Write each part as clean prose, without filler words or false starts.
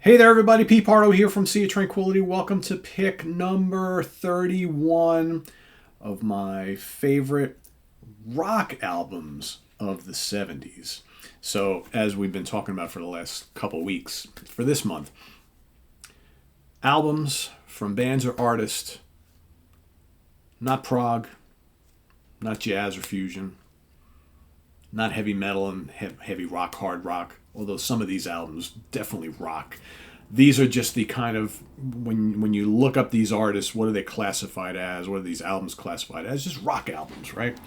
Hey there, everybody. Pete Pardo here from Sea of Tranquility. Welcome to pick number 31 of my favorite rock albums of the 70s. So, as we've been talking about for the last couple weeks, for this month, albums from bands or artists, not prog, not jazz or fusion, not heavy metal and heavy rock, hard rock, although some of these albums definitely rock. These are just the kind of, when you look up these artists, what are they classified as? What are these albums classified as? Just rock albums, right?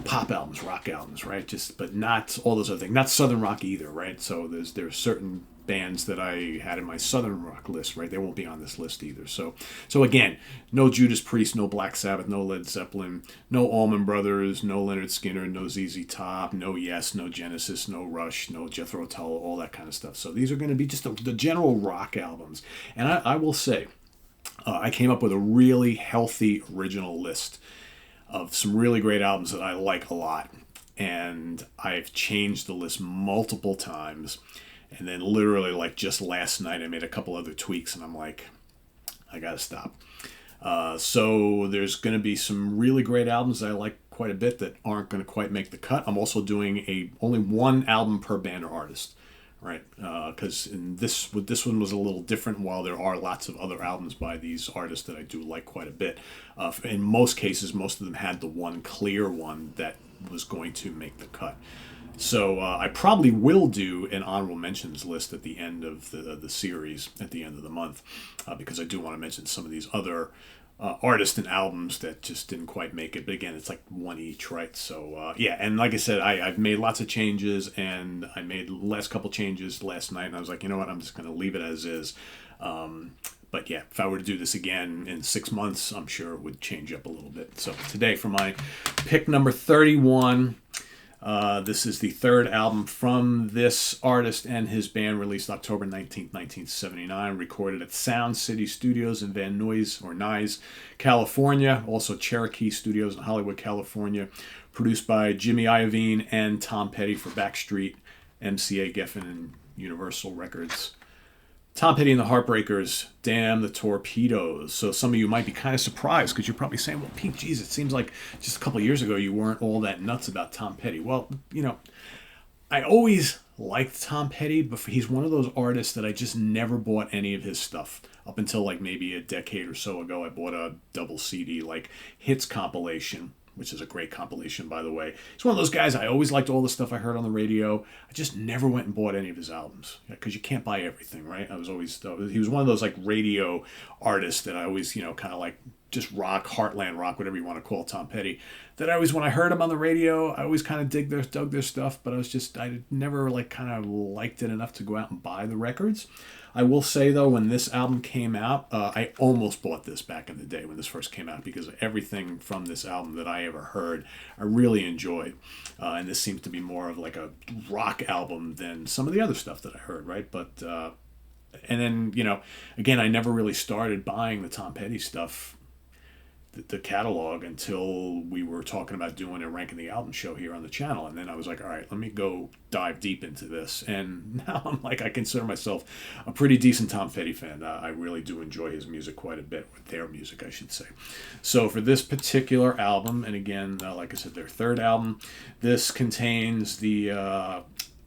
Pop albums, rock albums, right? Just, but not all those other things. Not southern rock either, right? So there's certain bands that I had in my southern rock list, right? They won't be on this list either. So again, no Judas Priest, no Black Sabbath, no Led Zeppelin, no Allman Brothers, no Leonard Skinner, no ZZ Top, no Yes, no Genesis, no Rush, no Jethro Tull, all that kind of stuff. So these are going to be just the general rock albums. And I will say, I came up with a really healthy original list of some really great albums that I like a lot. And I've changed the list multiple times. And then literally like just last night I made a couple other tweaks and I'm like, I gotta stop. So there's going to be some really great albums that I like quite a bit that aren't going to quite make the cut. I'm also doing only one album per band or artist, right? Because this one was a little different. While there are lots of other albums by these artists that I do like quite a bit, in most cases, most of them had the one clear one that was going to make the cut. So I probably will do an honorable mentions list at the end of the series, at the end of the month, because I do want to mention some of these other artists and albums that just didn't quite make it. But again, it's like one each, right? So yeah, and like I said, I've made lots of changes, and I made the last couple changes last night, and I was like, you know what, I'm just going to leave it as is. But yeah, if I were to do this again in 6 months, I'm sure it would change up a little bit. So today for my pick number 31... this is the third album from this artist and his band, released October 19th, 1979, recorded at Sound City Studios in Van Nuys, California, also Cherokee Studios in Hollywood, California, produced by Jimmy Iovine and Tom Petty for Backstreet, MCA, Geffen, and Universal Records. Tom Petty and the Heartbreakers, Damn the Torpedoes. So some of you might be kind of surprised because you're probably saying, well, Pete, geez, it seems like just a couple of years ago you weren't all that nuts about Tom Petty. Well, I always liked Tom Petty, but he's one of those artists that I just never bought any of his stuff. Up until like maybe a decade or so ago, I bought a double CD, like Hits compilation, which is a great compilation, by the way. He's one of those guys, I always liked all the stuff I heard on the radio. I just never went and bought any of his albums, because you can't buy everything, right? He was one of those like radio artists that I always, kind of like just rock, heartland rock, whatever you want to call Tom Petty, that when I heard him on the radio, I always kind of dug their stuff, but I never like kind of liked it enough to go out and buy the records. I will say, though, when this album came out, I almost bought this back in the day when this first came out, because everything from this album that I ever heard, I really enjoyed. And this seems to be more of like a rock album than some of the other stuff that I heard, right? But, and then, again, I never really started buying the Tom Petty stuff, the catalog, until we were talking about doing a Ranking the Album show here on the channel. And then I was like, all right, let me go dive deep into this. And now I'm like, I consider myself a pretty decent Tom Petty fan. I really do enjoy his music quite a bit, or their music, I should say. So for this particular album, and again, like I said, their third album, this contains the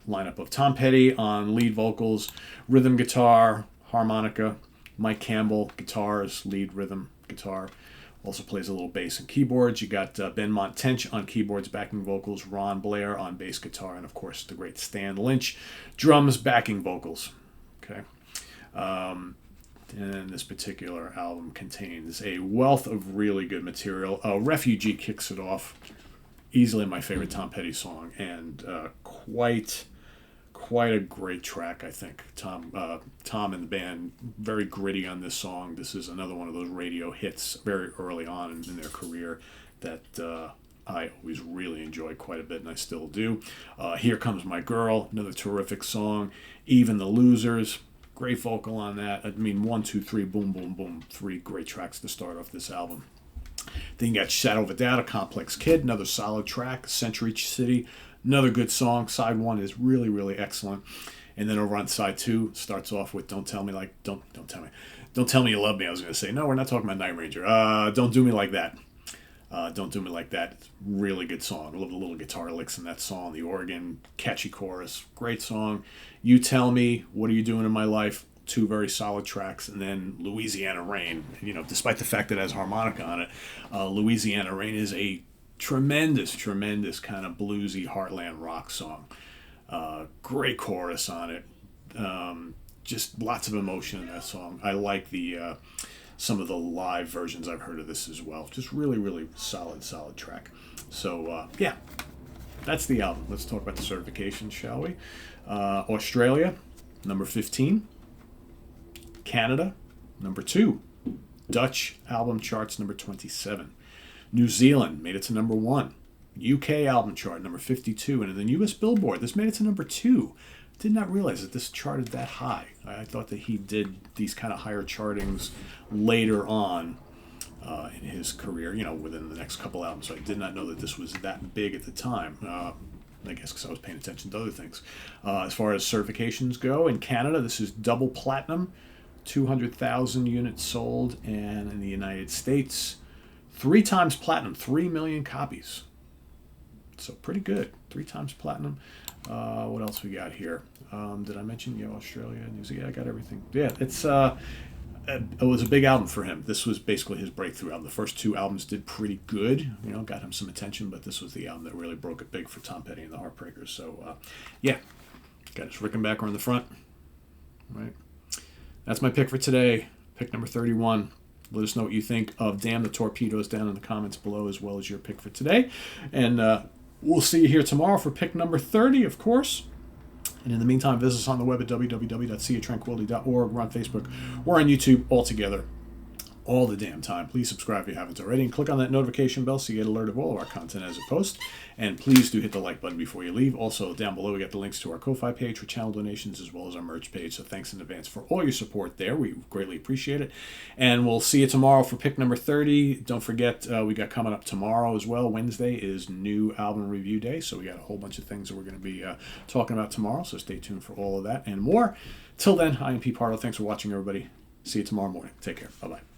lineup of Tom Petty on lead vocals, rhythm guitar, harmonica, Mike Campbell, guitars, lead rhythm guitar. Also plays a little bass and keyboards. You got Ben Montench on keyboards, backing vocals, Ron Blair on bass guitar, and of course the great Stan Lynch, drums, backing vocals. Okay. And this particular album contains a wealth of really good material. Refugee kicks it off. Easily my favorite Tom Petty song, and quite a great track, I think. Tom and the band, very gritty on this song. This is another one of those radio hits very early on in their career that I always really enjoyed quite a bit, and I still do. Here Comes My Girl, another terrific song. Even the Losers, great vocal on that. I mean, 1, 2, 3, boom, boom, boom. 3 great tracks to start off this album. Then you got Shadow of a Doubt, A Complex Kid, another solid track. Century City, another good song. Side 1 is really, really excellent. And then over on side 2 starts off with don't tell me don't tell me you love me. I was going to say, no, we're not talking about Night Ranger. Don't do me like that. Don't do me like that. It's a really good song. I love the little guitar licks in that song, the organ, catchy chorus, great song. You Tell Me, What Are You Doing in My Life? 2 very solid tracks, and then Louisiana Rain. You know, despite the fact that it has harmonica on it, Louisiana Rain is a tremendous kind of bluesy heartland rock song. Great chorus on it. Just lots of emotion in that song. I like the some of the live versions I've heard of this as well. Just really solid track. So yeah, that's the album. Let's talk about the certification, shall we? Australia, number 15. Canada, number 2. Dutch album charts, number 27. New Zealand made it to number 1. UK album chart, number 52. And in the US Billboard, this made it to number 2. Did not realize that this charted that high. I thought that he did these kind of higher chartings later on in his career, you know, within the next couple albums. So I did not know that this was that big at the time. I guess because I was paying attention to other things. As far as certifications go, in Canada, this is double platinum, 200,000 units sold, and in the United States, 3 times platinum, 3 million copies. So pretty good, 3 times platinum. What else we got here? Did I mention Australia, New Zealand? I got everything. Yeah, it was a big album for him. This was basically his breakthrough album. The first 2 albums did pretty good, you know, got him some attention, but this was the album that really broke it big for Tom Petty and the Heartbreakers. So yeah, got his Rickenbacker on the front, right? That's my pick for today. Pick number 31. Let us know what you think of Damn the Torpedoes down in the comments below, as well as your pick for today. And we'll see you here tomorrow for pick number 30, of course. And in the meantime, visit us on the web at www.seatranquility.org. We're on Facebook. We're on YouTube all together, all the damn time. Please subscribe if you haven't already, and click on that notification bell so you get alert of all of our content as it posts. And please do hit the like button before you leave. Also, down below, we got the links to our Ko-Fi page for channel donations, as well as our merch page. So thanks in advance for all your support there. We greatly appreciate it. And we'll see you tomorrow for pick number 30. Don't forget, we got coming up tomorrow as well. Wednesday is new album review day. So we got a whole bunch of things that we're going to be talking about tomorrow. So stay tuned for all of that and more. Till then, I am Pete Pardo. Thanks for watching, everybody. See you tomorrow morning. Take care. Bye-bye.